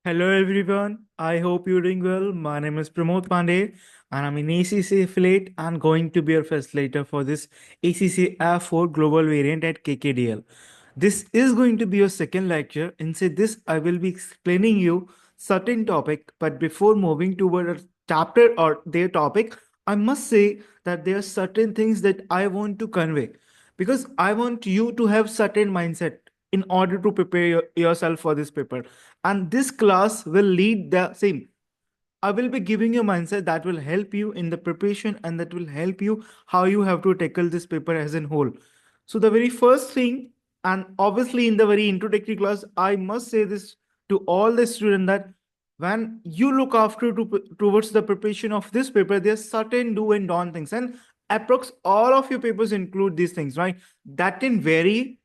Hello everyone. I hope you're doing well. My name is Pramod Pandey and I'm an ACC affiliate and going to be your facilitator for this ACC F4 global variant at KKDL. This is going to be your second lecture. Inside this, I will be explaining you certain topic. But before moving toward a chapter or their topic, I must say that there are certain things that I want to convey because I want you to have certain mindset in order to prepare yourself for this paper, and this class will lead the same. I will be giving you a mindset that will help you in the preparation and that will help you how you have to tackle this paper as a whole. So the very first thing, and obviously in the very introductory class, I must say this to all the students that when you look after towards the preparation of this paper, there's certain do and don't things, and approx all of your papers include these things, right? That can vary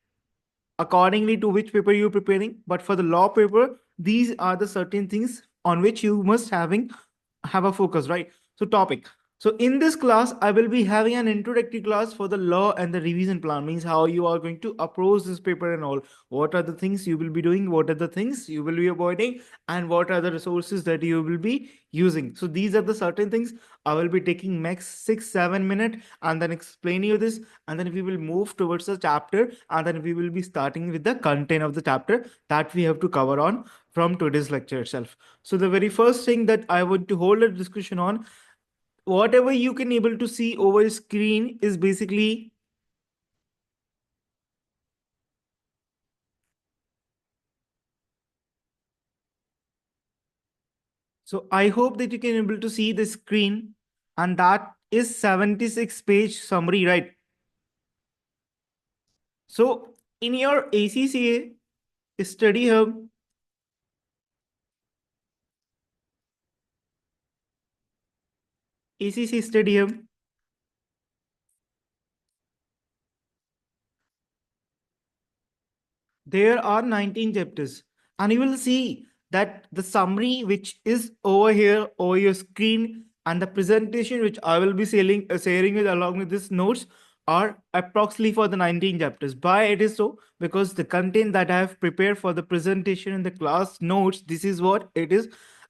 accordingly to which paper you're preparing, but for the law paper these are the certain things on which you must have a focus, right? So topic. So in this class I will be having an introductory class for the law, and the revision plan means how you are going to approach this paper and all, what are the things you will be doing, what are the things you will be avoiding, and what are the resources that you will be using. So these are the certain things I will be taking max 6-7 minutes and then explain you this, and then we will move towards the chapter, and then we will be starting with the content of the chapter that we have to cover on from today's lecture itself. So the very first thing that I want to hold a discussion on, whatever you can able to see over screen is basically, so I hope that you can able to see the screen, and that is 76 page summary, right? So in your ACCA study hub, ACC study hub, there are 19 chapters, and you will see that the summary which is over here over your screen and the presentation which I will be sharing with along with this notes are approximately for the 19 chapters. Why it is so? Because the content that I have prepared for the presentation in the class notes, this is what it is,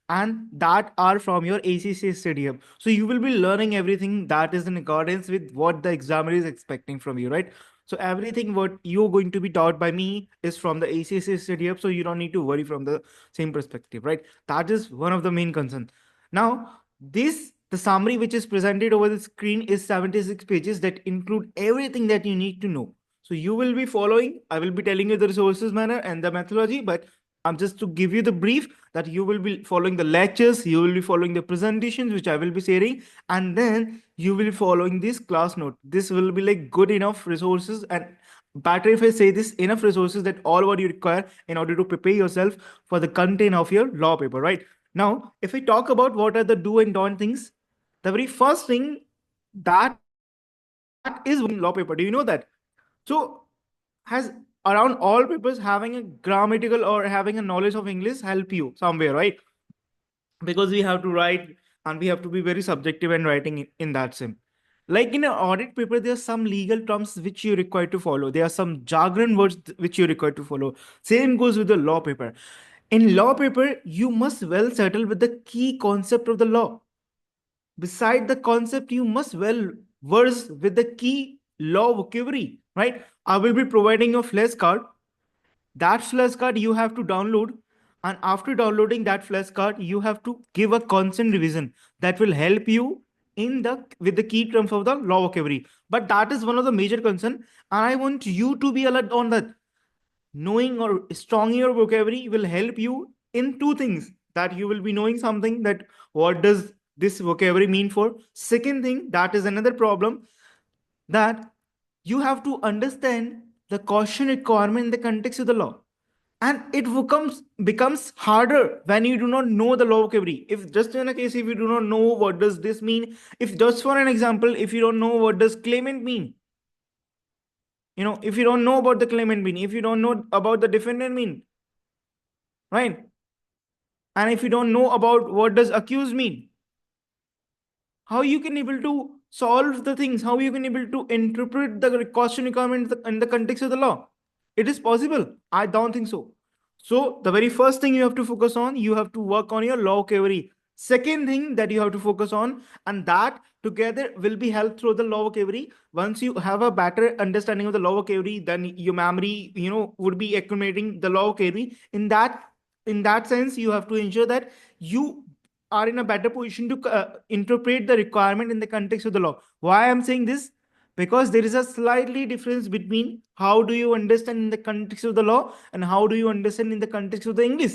and that are from your ACC Stadium. So you will be learning everything that is in accordance with what the examiner is expecting from you, right? So everything what you're going to be taught by me is from the ACC Stadium, so you don't need to worry from the same perspective, right? That is one of the main concerns. Now, this the summary which is presented over the screen is 76 pages that include everything that you need to know. So you will be following, I will be telling you the resources manner and the methodology, but I'm just to give you the brief that you will be following the lectures, you will be following the presentations which I will be sharing, and then you will be following this class note. This will be like good enough resources, and better if I say this, enough resources that all what you require in order to prepare yourself for the content of your law paper, right? Now, if I talk about what are the do and don't things, the very first thing that is in law paper. Do you know that? So has around all papers having a grammatical or having a knowledge of English help you somewhere, right? Because we have to write and we have to be very subjective and writing in that sim. Like in an audit paper, there are some legal terms which you require to follow. There are some jargon words which you require to follow. Same goes with the law paper. In law paper, you must well settle with the key concept of the law. Beside the concept, you must well verse with the key law vocabulary, right? I will be providing a flashcard. That flashcard you have to download, and after downloading that flashcard you have to give a constant revision that will help you in the with the key terms of the law vocabulary. But that is one of the major concern, and I want you to be alert on that. Knowing or strong your vocabulary will help you in two things: that you will be knowing something, that what does this vocabulary mean for. Second thing, that is another problem, that you have to understand the caution requirement in the context of the law, and it becomes harder when you do not know the law vocabulary. If just in a case, if you do not know what does this mean, if just for an example, if you don't know what does claimant mean, if you don't know about the claimant mean, if you don't know about the defendant mean, right? And if you don't know about what does accused mean, how you can able to solve the things, how you can able to interpret the caution requirement in the context of the law? It is possible? I don't think so. So the very first thing you have to focus on, you have to work on your law vocabulary. Second thing that you have to focus on, and that together will be helped through the law vocabulary. Once you have a better understanding of the law vocabulary, then your memory, would be accumulating the law vocabulary. In that sense, you have to ensure that you are in a better position to interpret the requirement in the context of the law. Why I'm saying this? Because there is a slightly difference between how do you understand in the context of the law and how do you understand in the context of the English.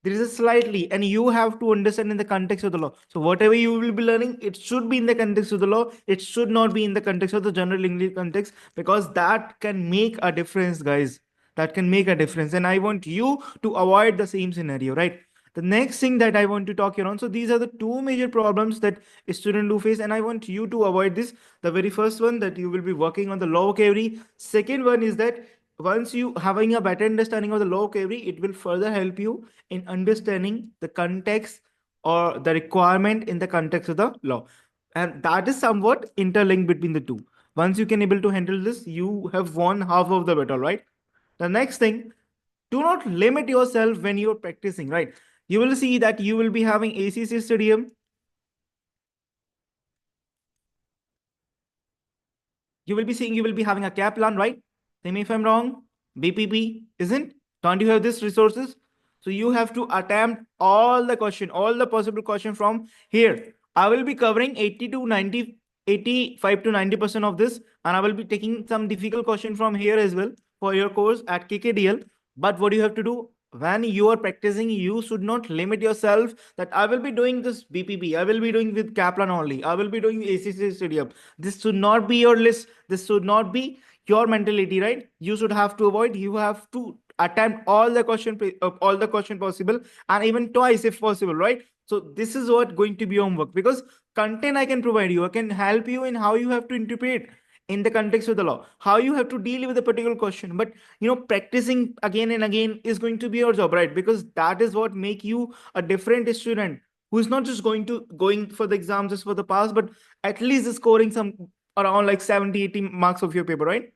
There is a slightly, and you have to understand in the context of the law. So whatever you will be learning, it should be in the context of the law. It should not be in the context of the general English context, because that can make a difference, guys. That can make a difference, and I want you to avoid the same scenario, right? The next thing that I want to talk here on, so these are the two major problems that a student do face, and I want you to avoid this. The very first one, that you will be working on the law vocabulary. Second one is that once you having a better understanding of the law vocabulary, it will further help you in understanding the context or the requirement in the context of the law, and that is somewhat interlinked between the two. Once you can able to handle this, you have won half of the battle, right? The next thing, do not limit yourself when you're practicing, right? You will see that you will be having ACC stadium. You will be seeing, you will be having a Kaplan, right? Tell me if I'm wrong. BPP, isn't? Don't you have these resources? So you have to attempt all the question, all the possible question from here. I will be covering 80 to 90, 85 to 90% of this, and I will be taking some difficult question from here as well for your course at KKDL. But what you have to do when you are practicing, you should not limit yourself that I will be doing this BPP, I will be doing with Kaplan only, I will be doing ACC Stadium. This should not be your list. This should not be your mentality, right? You should have to avoid. You have to attempt all the question possible, and even twice if possible, right? So this is what going to be homework, because content I can provide you, I can help you in how you have to interpret in the context of the law, how you have to deal with a particular question. But practicing again and again is going to be your job, right? Because that is what make you a different student, who is not just going for the exams just for the pass, but at least scoring some around like 70-80 marks of your paper, right?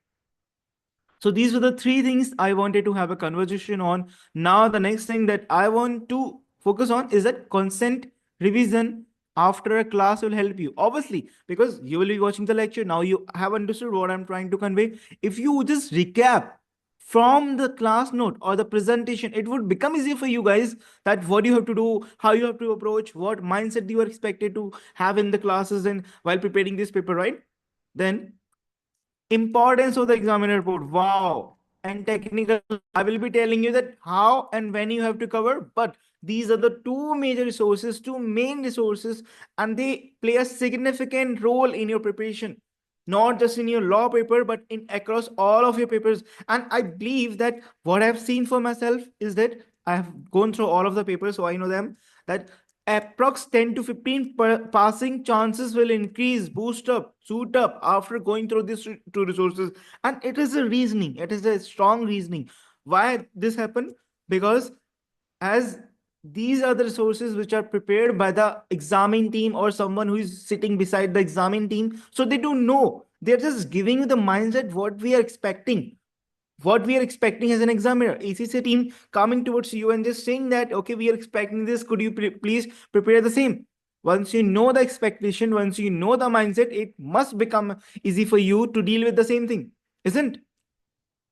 So these were the three things I wanted to have a conversation on. Now, the next thing that I want to focus on is that consent revision after a class will help you. Obviously, because you will be watching the lecture. Now you have understood what I'm trying to convey. If you just recap from the class note or the presentation, it would become easier for you guys that what you have to do, how you have to approach, what mindset you are expected to have in the classes and while preparing this paper, right? Then importance of the examiner report. Wow. And technical, I will be telling you that how and when you have to cover, but these are the two major resources, two main resources, and they play a significant role in your preparation, not just in your law paper, but in across all of your papers. And I believe that what I've seen for myself is that I have gone through all of the papers, so I know them, that approx 10 to 15 passing chances will increase, boost up, suit up after going through these two resources. And it is a reasoning, it is a strong reasoning why this happened. Because as these are the resources which are prepared by the examining team or someone who is sitting beside the examining team, so they don't know, they're just giving you the mindset what we are expecting as an examiner. ACC team coming towards you and just saying that, okay, we are expecting this. Could you please prepare the same? Once you know the expectation, once you know the mindset, it must become easy for you to deal with the same thing, isn't?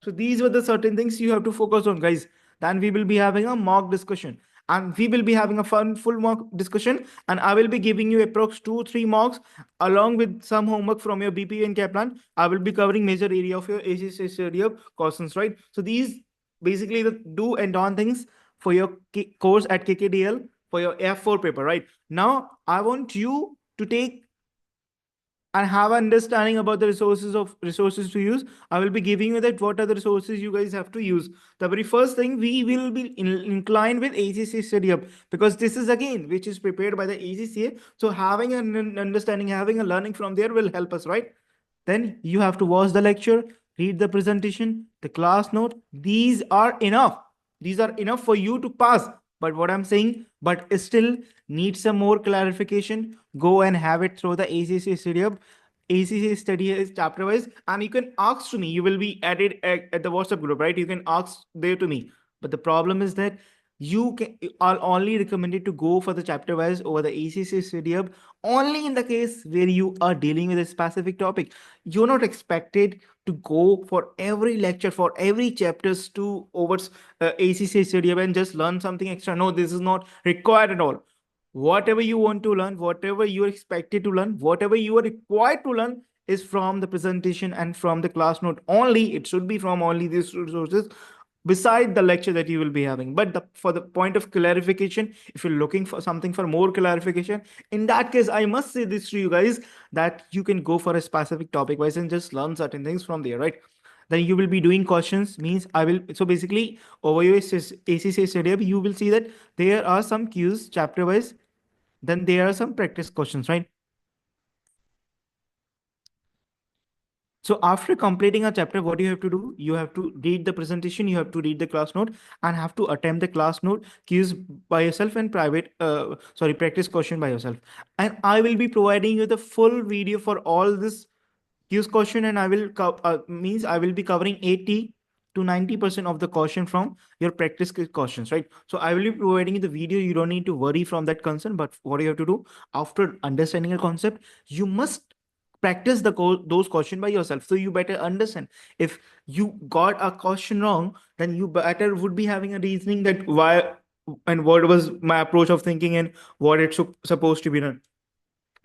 So these were the certain things you have to focus on, guys. Then we will be having a mock discussion. And we will be having a fun full mock discussion. And I will be giving you approx 2-3 mocks along with some homework from your BP and Kaplan. I will be covering major area of your ACC area questions, right? So these basically the do and don't things for your course at KKDL for your F4 paper, right? Now I want you to take and have an understanding about the resources to use. I will be giving you that what are the resources you guys have to use. The very first thing, we will be inclined with ACC study up, because this is again which is prepared by the ACCA. So having an understanding, having a learning from there will help us, right? Then you have to watch the lecture, read the presentation, the class note. These are enough. These are enough for you to pass. But what I'm saying, but still need some more clarification, go and have it through the ACC study up. ACC study is chapter wise, and you can ask to me. You will be added at the WhatsApp group, right? You can ask there to me. But the problem is that you are only recommended to go for the chapter wise over the ACC study hub only in the case where you are dealing with a specific topic. You're not expected to go for every lecture, for every chapters to over ACC study hub and just learn something extra. No, this is not required at all. Whatever you want to learn, whatever you are expected to learn, whatever you are required to learn is from the presentation and from the class note only. It should be from only these resources beside the lecture that you will be having. But for the point of clarification, if you're looking for something for more clarification, in that case, I must say this to you guys, that you can go for a specific topic wise and just learn certain things from there, right? Then you will be doing questions, means I will, so basically over your ACC study hub, you will see that there are some cues chapter wise, then there are some practice questions, right? So after completing a chapter, what you have to do? You have to read the presentation, you have to read the class note, and have to attempt the class note quiz by yourself and practice question by yourself. And I will be providing you the full video for all this use question, and I will means I will be covering 80 to 90% of the question from your practice questions, right? So I will be providing you the video. You don't need to worry from that concern. But what you have to do after understanding a concept, you must practice those questions by yourself. So you better understand. If you got a question wrong, then you better would be having a reasoning that why and what was my approach of thinking and what it's supposed to be done.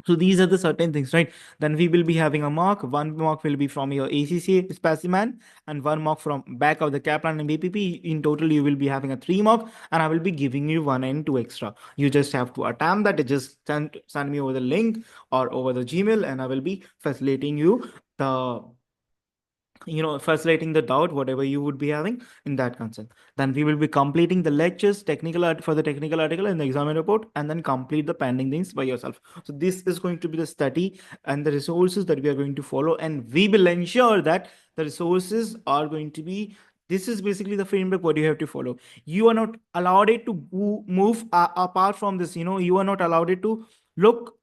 So these are the certain things, right? Then we will be having a mark. One mark will be from your ACC specimen and one mark from back of the Kaplan and BPP. In total, you will be having a 3 mark, and I will be giving you 1 and 2 extra. You just have to attempt that. Just send me over the link or over the Gmail, and I will be facilitating you the facilitating the doubt whatever you would be having in that concern. Then we will be completing the lectures for the technical article and the exam report, and then complete the pending things by yourself. So this is going to be the study and the resources that we are going to follow, and we will ensure that the resources are going to be, this is basically the framework what you have to follow. You are not allowed it to move apart from this. You are not allowed it to look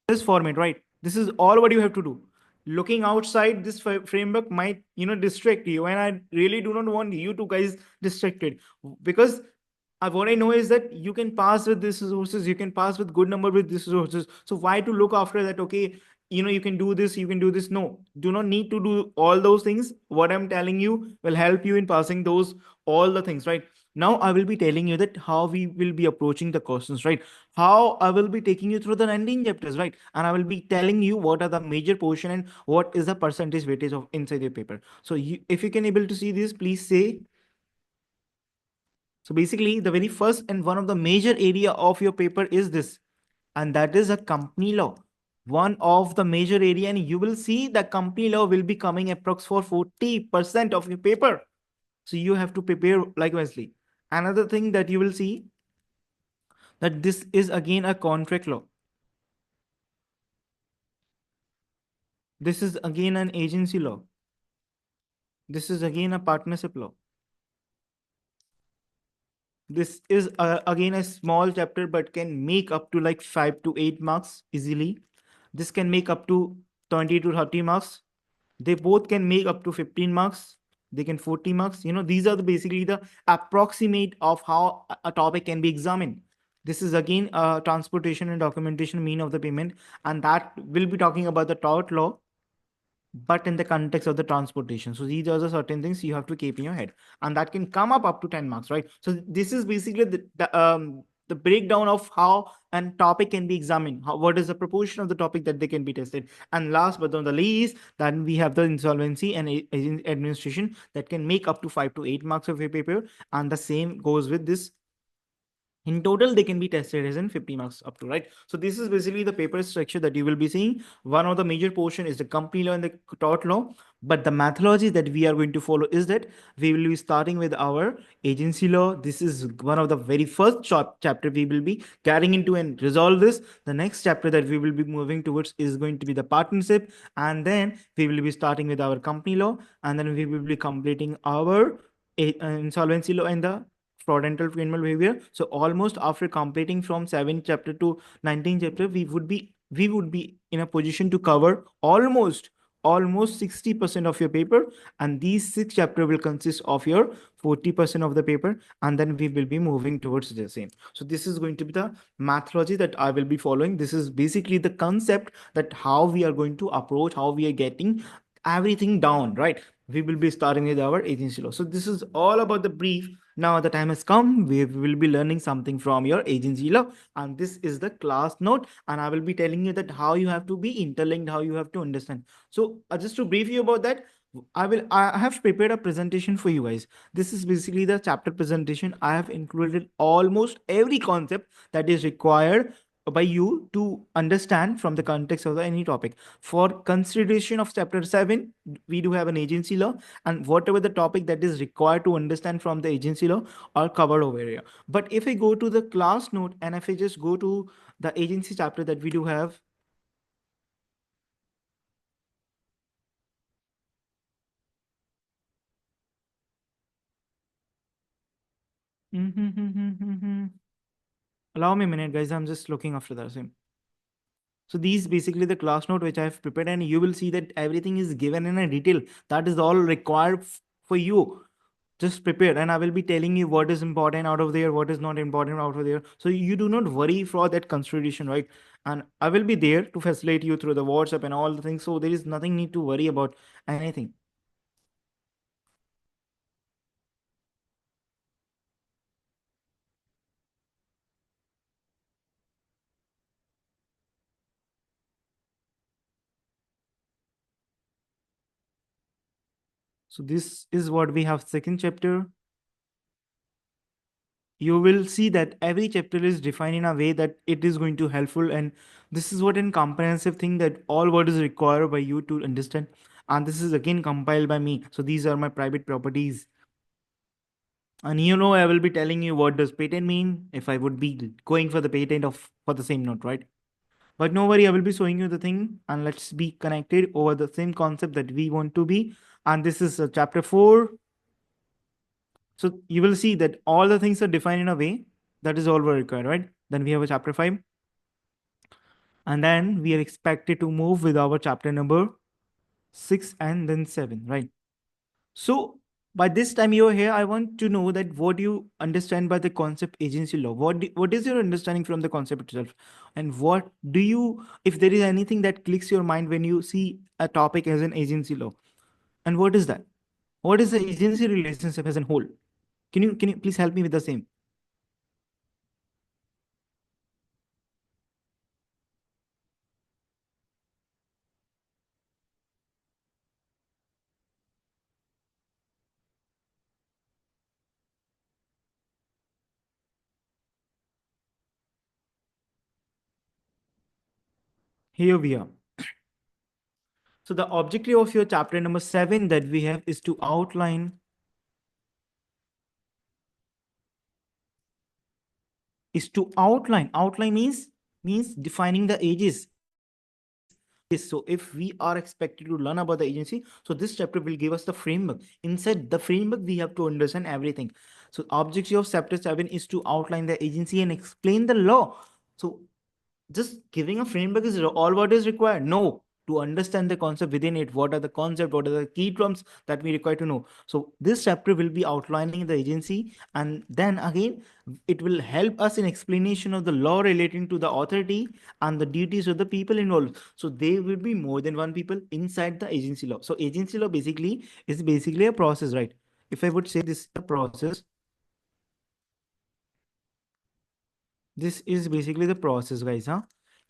this format, right? This is all what you have to do. Looking outside this framework might distract you, and I really do not want you to guys distracted, because what I know is that you can pass with these resources, you can pass with good number with these resources. So why to look after that? Okay, you can do this, you can do this. No, do not need to do all those things. What I'm telling you will help you in passing those all the things, right? Now I will be telling you that how we will be approaching the questions, right? How I will be taking you through the 19 chapters, right? And I will be telling you what are the major portion and what is the percentage weightage of inside your paper. So if you can able to see this, please say. So basically, the very first and one of the major area of your paper is this, and that is a company law. One of the major area, and you will see the company law will be coming approx for 40% of your paper. So you have to prepare likewise. Another thing that you will see, that this is again a contract law. This is again an agency law. This is again a partnership law. This is again a small chapter, but can make up to like 5 to 8 marks easily. This can make up to 20 to 30 marks. They both can make up to 15 marks. They can 40 marks. These are basically the approximate of how a topic can be examined. This is again a transportation and documentation mean of the payment, and that will be talking about the tort law, but in the context of the transportation. So these are the certain things you have to keep in your head, and that can come up to 10 marks, right? So this is basically the breakdown of how a topic can be examined. What is the proportion of the topic that they can be tested? And last but not the least, then we have the insolvency and administration that can make up to 5 to 8 marks of a paper, and the same goes with this. In total, they can be tested as in 50 marks up to, right? So this is basically the paper structure that you will be seeing. One of the major portion is the company law and the tort law, but the methodology that we are going to follow is that we will be starting with our agency law. This is one of the very first chapter we will be getting into and resolve this. The next chapter that we will be moving towards is going to be the partnership, and then we will be starting with our company law, and then we will be completing our insolvency law and the fraudental criminal behavior. So almost after completing from 7th chapter to 19th chapter, we would be in a position to cover almost almost 60% of your paper, and these six chapter will consist of your 40% of the paper, and then we will be moving towards the same. So this is going to be the methodology that I will be following. This is basically the concept that how we are going to approach, how we are getting everything down, right? We will be starting with our agency law. So this is all about the brief. Now the time has come. We will be learning something from your agency law, and this is the class note. And I will be telling you that how you have to be interlinked, how you have to understand. So just to brief you about that, I have prepared a presentation for you guys. This is basically the chapter presentation. I have included almost every concept that is required by you to understand from the context of any topic. For consideration of chapter 7, we do have an agency law, and whatever the topic that is required to understand from the agency law are covered over here. But if I go to the class note and if I just go to the agency chapter that we do have, allow me a minute, guys. I'm just looking after the same. So these basically the class note which I have prepared, and you will see that everything is given in a detail. That is all required for you. Just prepare, and I will be telling you what is important out of there, what is not important out of there. So you do not worry for that consideration, right? And I will be there to facilitate you through the WhatsApp and all the things. So there is nothing need to worry about anything. So this is what we have second chapter. You will see that every chapter is defined in a way that it is going to helpful, and this is what in comprehensive thing that all what is required by you to understand, and this is again compiled by me. So these are my private properties, and I will be telling you what does patent mean if I would be going for the patent of for the same note, right? But no worry, I will be showing you the thing, and let's be connected over the same concept that we want to be. And this is chapter 4. So you will see that all the things are defined in a way that is all we required, right? Then we have a chapter 5. And then we are expected to move with our chapter number 6 and then 7, right? So by this time you are here, I want to know that what do you understand by the concept agency law? What is your understanding from the concept itself? And what do you, if there is anything that clicks your mind when you see a topic as an agency law? And what is that? What is the agency relationship as a whole? Can you please help me with the same? Here we are. So the objective of your chapter number 7 that we have is to outline means defining the ages. So if we are expected to learn about the agency, so this chapter will give us the framework. Inside the framework we have to understand everything. So objective of chapter 7 is to outline the agency and explain the law. So just giving a framework is all what is required? No. To understand the concept within it, what are the concept, what are the key terms that we require to know? So this chapter will be outlining the agency, and then again it will help us in explanation of the law relating to the authority and the duties of the people involved. So there will be more than one people inside the agency law. So agency law basically is basically a process, right? If I would say this is a process, this is basically the process, guys, huh?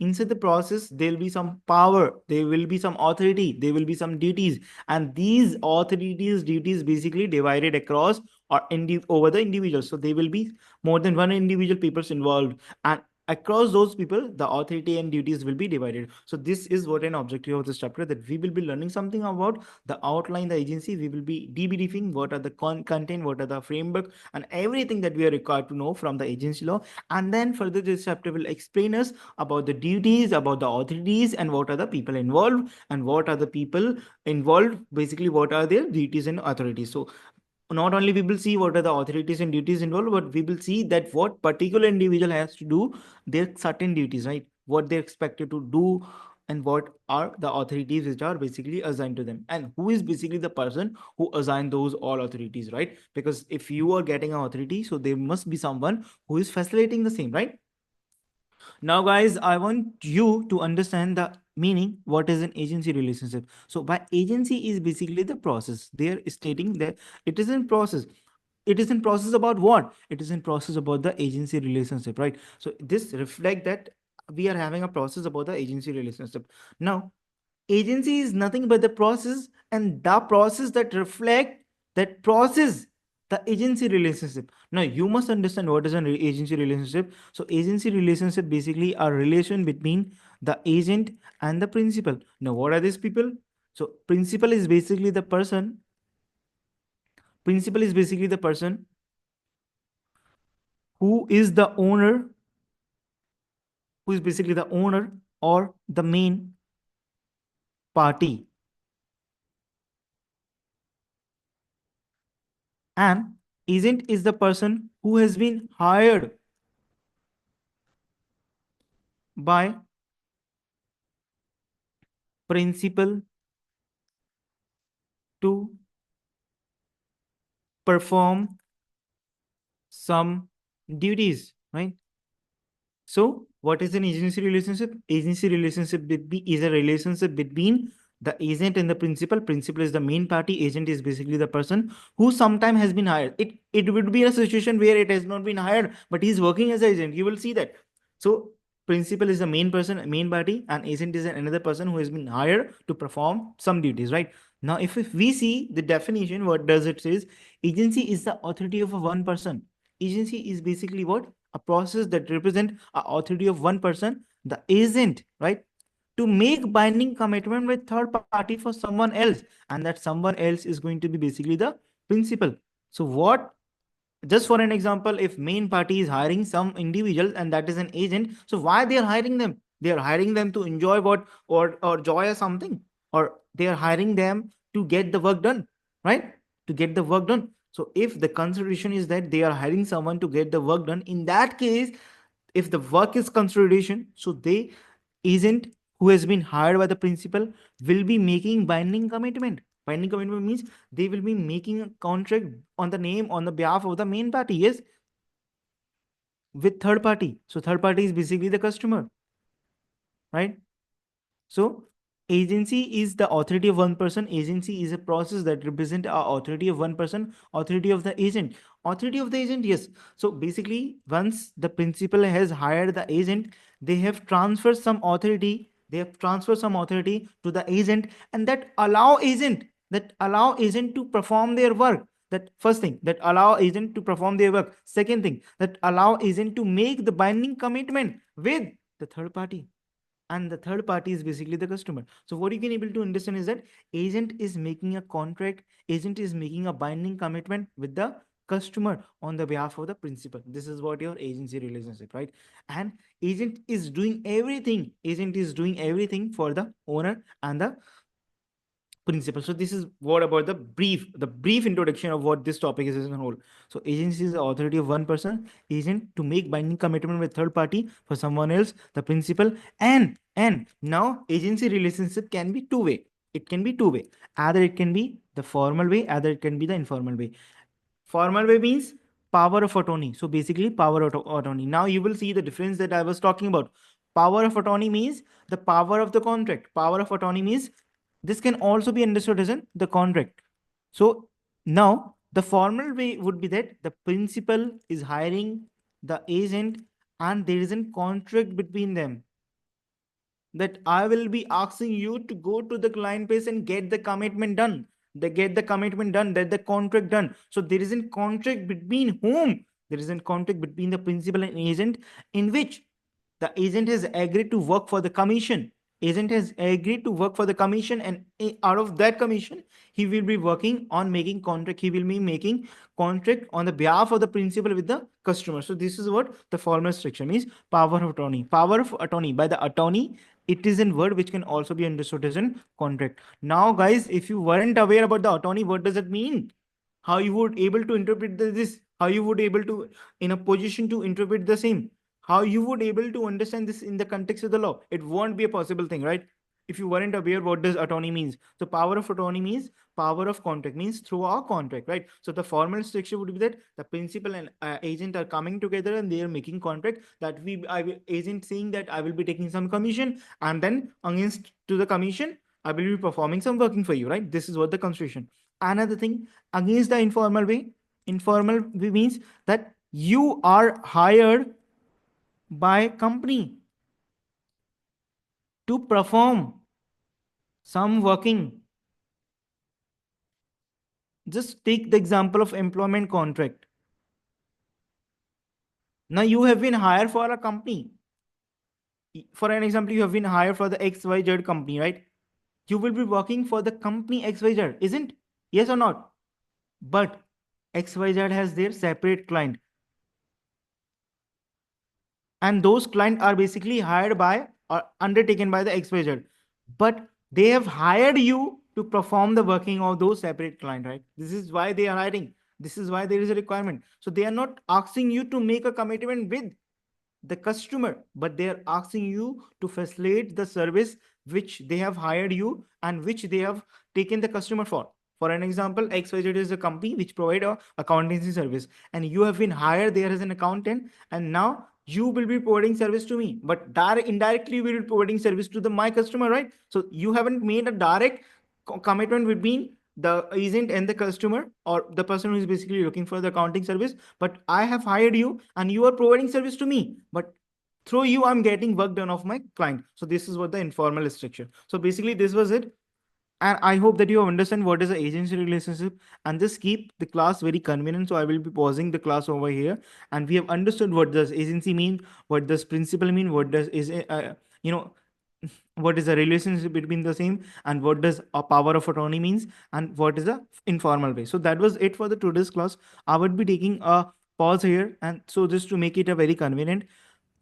Inside the process, there'll be some power, there will be some authority, there will be some duties, and these authorities, duties basically divided across or over the individuals. So there will be more than one individual peoples involved, and across those people, the authority and duties will be divided. So this is what an objective of this chapter, that we will be learning something about the outline, the agency. We will be debriefing what are the content, what are the framework, and everything that we are required to know from the agency law. And then further this chapter will explain us about the duties, about the authorities, and what are the people involved, and what are the people involved, basically what are their duties and authorities. So not only we will see what are the authorities and duties involved, but we will see that what particular individual has to do their certain duties, right? What they're expected to do and what are the authorities which are basically assigned to them, and who is basically the person who assigned those all authorities, right? Because if you are getting an authority, so there must be someone who is facilitating the same, right? Now, guys, I want you to understand the meaning what is an agency relationship. So by agency is basically the process. They are stating that it is in process. It is in process about what? It is in process about the agency relationship, right? So this reflect that we are having a process about the agency relationship. Now, agency is nothing but the process, and the process that reflect that process, the agency relationship. Now you must understand what is an agency relationship. So agency relationship basically a relation between the agent and the principal. Now what are these people? So principal is basically the person, principal is basically the person who is the owner, who is basically the owner or the main party, and agent is the person who has been hired by principal to perform some duties, right? So what is an agency relationship? Agency relationship is a relationship between the agent and the principal. Principal is the main party. Agent is basically the person who sometime has been hired. It would be a situation where it has not been hired, but he's working as an agent. You will see that. So principal is the main person, main party, and agent is another person who has been hired to perform some duties, right? Now, if we see the definition, what does it says? Agency is the authority of a one person. Agency is basically what? A process that represent a authority of one person, the agent, right? To make binding commitment with third party for someone else, and that someone else is going to be basically the principal. So what, just for an example, if main party is hiring some individual and that is an agent, so why they are hiring them? They are hiring them to enjoy what, or joy or something, or they are hiring them to get the work done, right? To get the work done. So if the consideration is that they are hiring someone to get the work done, in that case, if the work is consideration, so they agent who has been hired by the principal will be making binding commitment. Binding commitment means they will be making a contract on the name, on the behalf of the main party, yes, with third party. So third party is basically the customer, right? So agency is the authority of one person. Agency is a process that represent a authority of one person, authority of the agent. Authority of the agent, yes. So basically, once the principal has hired the agent, they have transferred some authority. They have transferred some authority to the agent, and that allow agent to perform their work. That first thing, that allow agent to perform their work. Second thing, that allow agent to make the binding commitment with the third party, and the third party is basically the customer. So what you can able to understand is that agent is making a contract, agent is making a binding commitment with the customer on the behalf of the principal. This is what your agency relationship, right? And agent is doing everything for the owner and the principle. So this is what about the brief introduction of what this topic is as a whole. So agency is the authority of one person, agent, to make binding commitment with third party for someone else, the principal. And now agency relationship can be two-way. It can be two-way. Either it can be the formal way, either it can be the informal way. Formal way means power of attorney. So basically power of attorney. Now you will see the difference that I was talking about. Power of attorney means the power of the contract. Power of attorney means this can also be understood as in the contract. So now the formal way would be that the principal is hiring the agent and there is a contract between them, that I will be asking you to go to the client base and get the commitment done. They get the commitment done, that the contract done. So there is a contract between whom? There is a contract between the principal and agent, in which the agent has agreed to work for the commission. Agent has agreed to work for the commission, and out of that commission, he will be working on making contract. He will be making contract on the behalf of the principal with the customer. So this is what the formal structure means. Power of attorney. Power of attorney by the attorney, it is in word which can also be understood as in contract. Now guys, if you weren't aware about the attorney, what does it mean? How you would able to interpret this? How you would able to in a position to interpret the same? How you would able to understand this in the context of the law? It won't be a possible thing, right? if you weren't aware what does attorney means. So power of attorney means power of contract, means through our contract, right? So the formal structure would be that the principal and agent are coming together and they are making contract that agent saying that I will be taking some commission, and then against to the commission I will be performing some working for you, right? This is what the constitution. Another thing, against the informal way. Informal way means that you are hired by company to perform some working. Just take the example of employment contract. Now you have been hired for a company. For an example, you have been hired for the XYZ company, right? You will be working for the company XYZ, isn't? Yes or not? But XYZ has their separate client, and those clients are basically hired by or undertaken by the XYZ. But they have hired you to perform the working of those separate client, right? This is why they are hiring. This is why there is a requirement. So they are not asking you to make a commitment with the customer, but they are asking you to facilitate the service which they have hired you and which they have taken the customer for. For an example, XYZ is a company which provide a accountancy service, and you have been hired there as an accountant, and now you will be providing service to me, but indirectly you will be providing service to the my customer, right? So you haven't made a direct commitment between the agent and the customer, or the person who is basically looking for the accounting service, but I have hired you and you are providing service to me, but through you I'm getting work done of my client. So this is what the informal structure. So basically this was it, and I hope that you understand what is the agency relationship, and just keep the class very convenient. So I will be pausing the class over here, and we have understood what does agency mean, what does principal mean, what does is you know what is the relationship between the same, and what does a power of attorney means, and what is the informal way. So that was it for the today's class. I would be taking a pause here, and so just to make it a very convenient,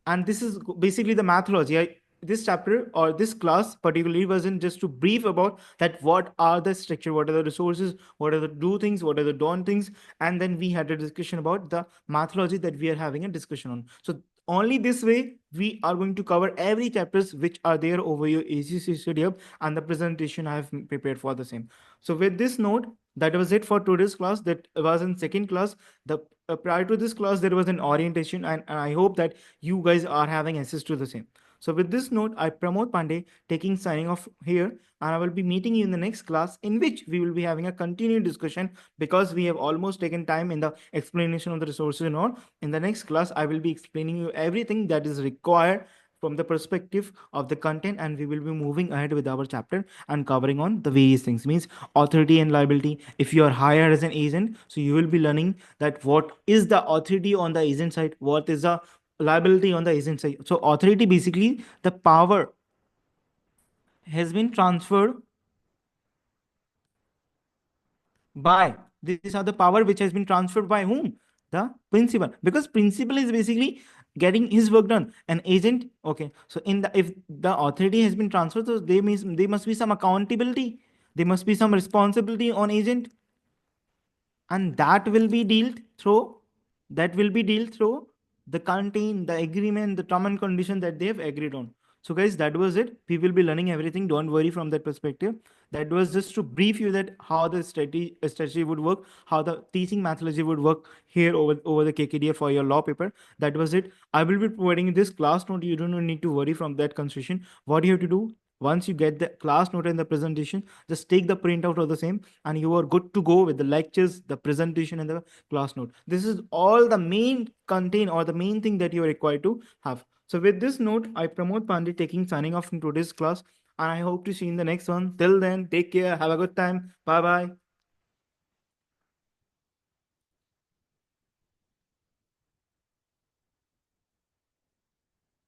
and this is basically the methodology. This chapter or this class particularly wasn't just to brief about that what are the structure, what are the resources, what are the do things, what are the don't things, and then we had a discussion about the methodology that we are having a discussion on. So only this way we are going to cover every chapters which are there over your ACC study hub and the presentation I have prepared for the same. So with this note, that was it for today's class. That was in second class. The prior to this class there was an orientation, and I hope that you guys are having access to the same. So with this note, I Pramod Pandey taking signing off here, and I will be meeting you in the next class, in which we will be having a continued discussion, because we have almost taken time in the explanation of the resources and all. In the next class, I will be explaining you everything that is required from the perspective of the content, and we will be moving ahead with our chapter and covering on the various things, means authority and liability. If you are hired as an agent, so you will be learning that what is the authority on the agent side, what is the liability on the agent side. So authority, basically the power has been transferred by, these are the power which has been transferred by whom? The principal, because principal is basically getting his work done. An agent, okay, so in the, if the authority has been transferred, so they must be some accountability, there must be some responsibility on agent, and that will be dealt through, that will be dealt through the contain, the agreement, the term and condition that they have agreed on. So guys, that was it. We will be learning everything, don't worry from that perspective. That was just to brief you that how the strategy would work, how the teaching methodology would work here over the KKDL for your law paper. That was it. I will be providing this class note. You don't need to worry from that consideration. What you have to do, once you get the class note and the presentation, just take the printout of the same, and you are good to go with the lectures, the presentation, and the class note. This is all the main content or the main thing that you are required to have. So with this note, I Pramod Pandey taking signing off from today's class, and I hope to see you in the next one. Till then, take care, have a good time, bye bye.